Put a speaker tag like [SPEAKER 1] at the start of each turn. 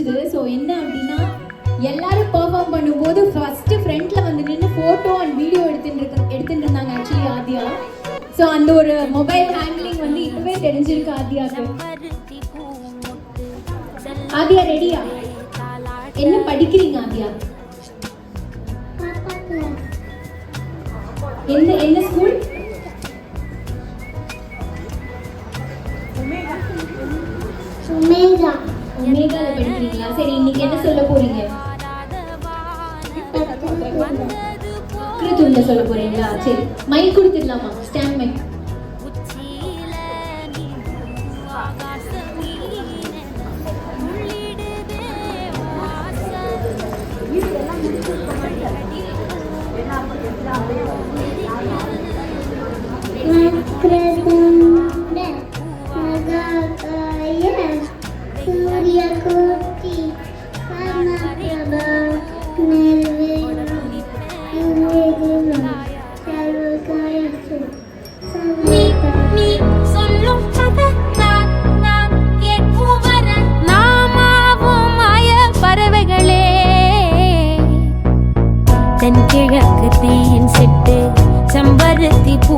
[SPEAKER 1] முடிஞ்சுது. ஸோ என்ன அப்படின்னா எல்லாரும் பெர்ஃபார்ம் பண்ணும்போது ஃபர்ஸ்ட் ஃப்ரண்ட்ல வந்து நின்று ஃபோட்டோ அண்ட் வீடியோ எடுத்துட்டு இருந்தாங்க ஆக்சுவலி ஆதியா. ஸோ அந்த ஒரு மொபைல் ஹேண்ட்லிங் வந்து இப்பவே தெரிஞ்சிருக்கு ஆதியாக்கு. ஆதியா ரெடியா? என்ன படிக்கிறீங்க ஆதியா? என்ன ஸ்கூல்? ஒமேகால படிக்கிறீங்களா? சரி, இன்னைக்கு என்ன சொல்ல போறீங்க? கிருத்துண்ட சொல்ல போறீங்களா? சரி, மைக் கொடுத்துடலாமா? Stand mic.
[SPEAKER 2] தென்கிழக்கு தீயின் சிட்டு செம்பருத்தி பூ